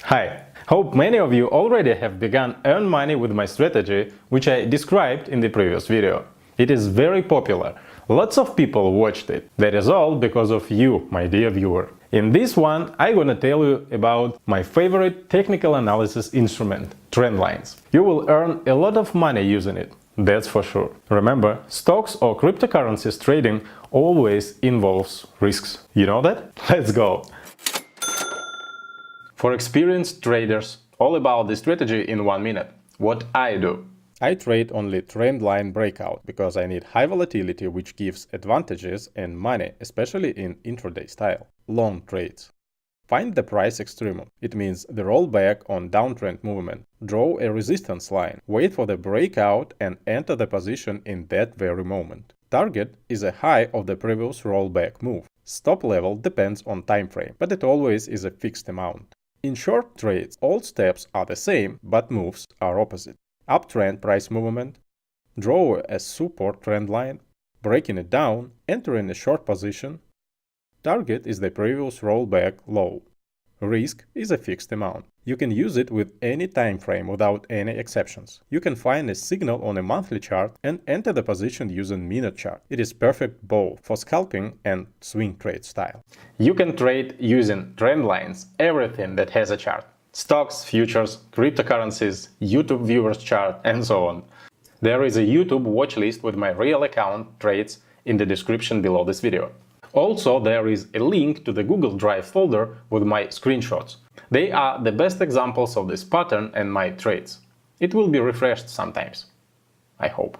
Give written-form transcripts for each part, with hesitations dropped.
Hi! Hope many of you already have begun earn money with my strategy, which I described in the previous video. It is very popular. Lots of people watched it. That is all because of you, my dear viewer. In this one, I'm gonna tell you about my favorite technical analysis instrument, trendlines. You will earn a lot of money using it. That's for sure. Remember, stocks or cryptocurrencies trading always involves risks. You know that? Let's go! For experienced traders, all about the strategy in 1 minute. What I do. I trade only trendline breakout because I need high volatility, which gives advantages and money, especially in intraday style. Long trades. Find the price extremum. It means the rollback on downtrend movement. Draw a resistance line. Wait for the breakout and enter the position in that very moment. Target is a high of the previous rollback move. Stop level depends on time frame, but it always is a fixed amount. In short trades, all steps are the same, but moves are opposite. Uptrend price movement, draw a support trend line, breaking it down, enter in a short position. Target is the previous rollback low. Risk is a fixed amount. You can use it with any time frame without any exceptions. You can find a signal on a monthly chart and enter the position using minute chart. It is perfect both for scalping and swing trade style. You can trade using trend lines, everything that has a chart. Stocks, futures, cryptocurrencies, YouTube viewers chart, and so on. There is a YouTube watch list with my real account trades in the description below this video. Also, there is a link to the Google Drive folder with my screenshots. They are the best examples of this pattern and my trades. It will be refreshed sometimes. I hope.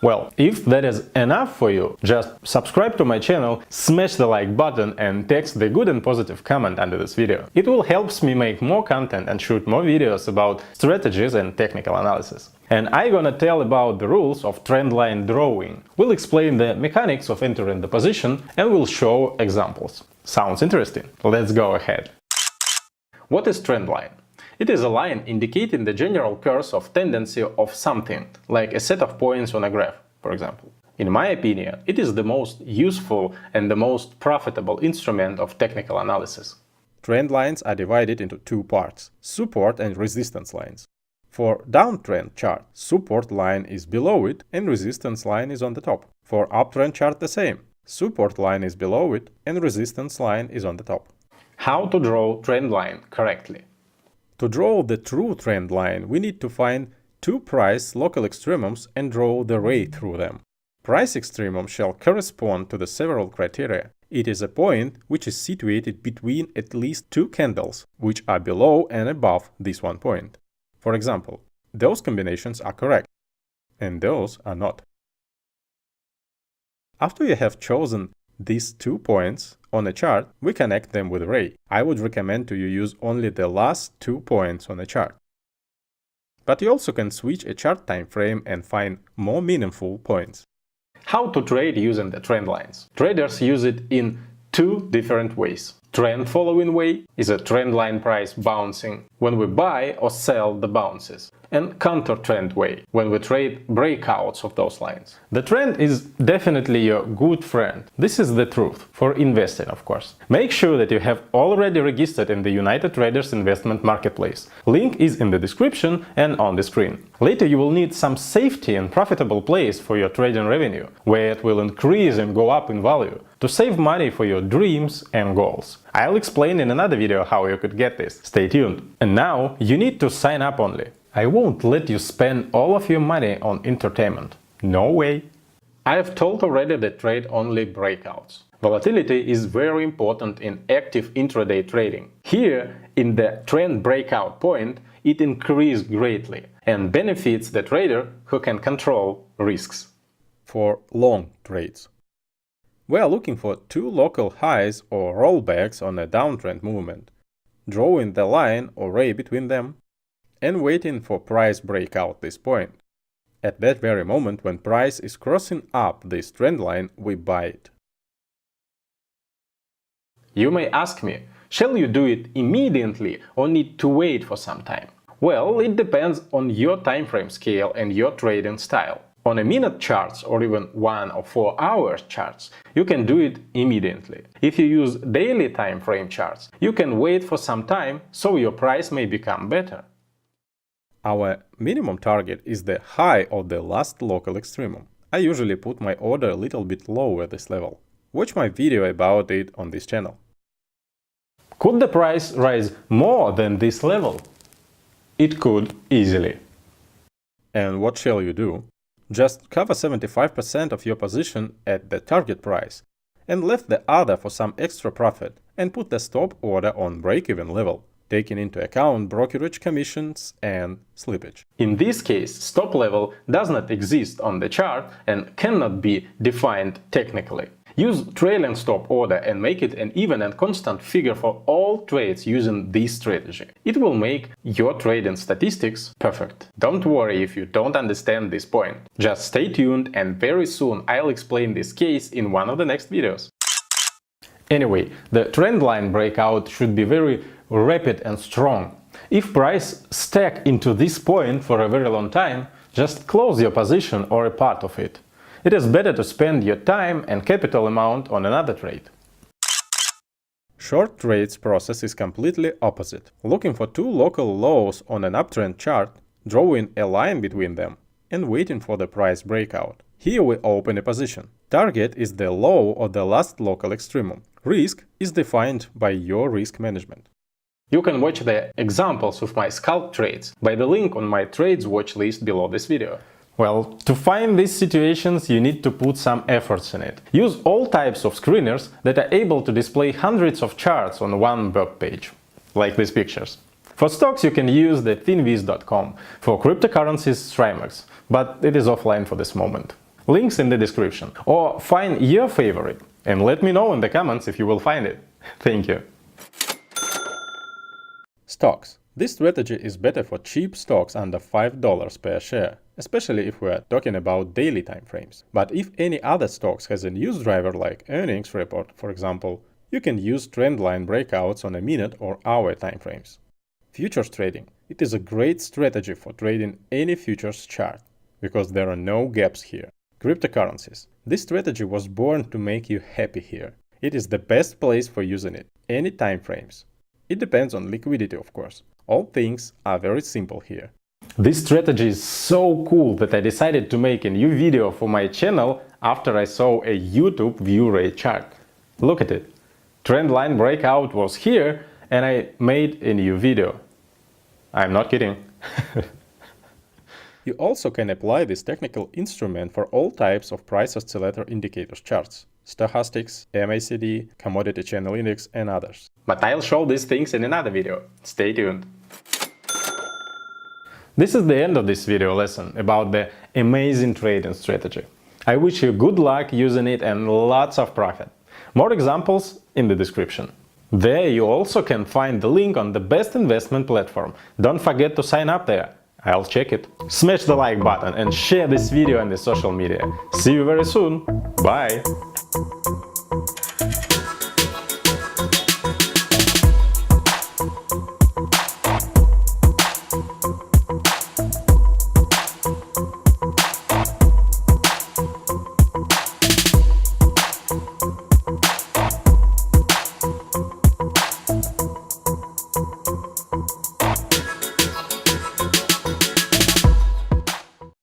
Well, if that is enough for you, just subscribe to my channel, smash the like button and text the good and positive comment under this video. It will help me make more content and shoot more videos about strategies and technical analysis. And I'm gonna tell about the rules of trendline drawing. We'll explain the mechanics of entering the position and we'll show examples. Sounds interesting? Let's go ahead. What is trendline? It is a line indicating the general course of tendency of something, like a set of points on a graph, for example. In my opinion, it is the most useful and the most profitable instrument of technical analysis. Trend lines are divided into two parts, support and resistance lines. For downtrend chart, support line is below it and resistance line is on the top. For uptrend chart the same, support line is below it and resistance line is on the top. How to draw trend line correctly? To draw the true trend line, we need to find two price local extremums and draw the ray through them. Price extremum shall correspond to the several criteria. It is a point which is situated between at least two candles, which are below and above this one point. For example, those combinations are correct, and those are not. After you have chosen these 2 points on a chart, we connect them with ray. I would recommend to you use only the last 2 points on a chart. But you also can switch a chart time frame and find more meaningful points. How to trade using the trend lines? Traders use it in 2 different ways. Trend following way is a trend line price bouncing when we buy or sell the bounces, and counter trend way when we trade breakouts of those lines. The trend is definitely your good friend. This is the truth for investing, of course. Make sure that you have already registered in the United Traders Investment Marketplace. Link is in the description and on the screen. Later you will need some safety and profitable place for your trading revenue, where it will increase and go up in value, to save money for your dreams and goals. I'll explain in another video how you could get this. Stay tuned. And now you need to sign up only. I won't let you spend all of your money on entertainment. No way. I have told already that trade only breakouts. Volatility is very important in active intraday trading. Here, in the trend breakout point, it increased greatly and benefits the trader who can control risks. For long trades, we are looking for 2 local highs or rollbacks on a downtrend movement, drawing the line or ray between them, and waiting for price breakout this point. At that very moment when price is crossing up this trend line, we buy it. You may ask me, shall you do it immediately or need to wait for some time? Well, it depends on your time frame scale and your trading style. On a minute charts or even 1 or 4 hour charts, you can do it immediately. If you use daily time frame charts, you can wait for some time so your price may become better. Our minimum target is the high of the last local extremum. I usually put my order a little bit lower this level. Watch my video about it on this channel. Could the price rise more than this level? It could easily. And what shall you do? Just cover 75% of your position at the target price and left the other for some extra profit and put the stop order on break-even level, taking into account brokerage commissions and slippage. In this case, stop level does not exist on the chart and cannot be defined technically. Use trailing stop order and make it an even and constant figure for all trades using this strategy. It will make your trading statistics perfect. Don't worry if you don't understand this point. Just stay tuned and very soon I'll explain this case in one of the next videos. Anyway, the trend line breakout should be very rapid and strong. If price stack into this point for a very long time, just close your position or a part of it. It is better to spend your time and capital amount on another trade. Short trades process is completely opposite. Looking for two local lows on an uptrend chart, drawing a line between them, and waiting for the price breakout. Here we open a position. Target is the low of the last local extremum. Risk is defined by your risk management. You can watch the examples of my scalp trades by the link on my trades watch list below this video. Well, to find these situations you need to put some efforts in it. Use all types of screeners that are able to display hundreds of charts on one web page, like these pictures. For stocks you can use the thinviz.com, for cryptocurrencies Strimex, but it is offline for this moment. Links in the description. Or find your favorite and let me know in the comments if you will find it. Thank you. Stocks. This strategy is better for cheap stocks under $5 per share, especially if we are talking about daily time frames. But if any other stocks has a news driver like earnings report, for example, you can use trendline breakouts on a minute or hour time frames. Futures trading. It is a great strategy for trading any futures chart, because there are no gaps here. Cryptocurrencies. This strategy was born to make you happy here. It is the best place for using it, any time frames. It depends on liquidity, of course. All things are very simple here. This strategy is so cool that I decided to make a new video for my channel after I saw a YouTube view rate chart. Look at it. Trendline breakout was here and I made a new video. I'm not kidding. You also can apply this technical instrument for all types of price oscillator indicators charts. Stochastics, MACD, Commodity Channel Index and others. But I'll show these things in another video. Stay tuned. This is the end of this video lesson about the amazing trading strategy. I wish you good luck using it and lots of profit. More examples in the description. There you also can find the link on the best investment platform. Don't forget to sign up there. I'll check it. Smash the like button and share this video on the social media. See you very soon. Bye!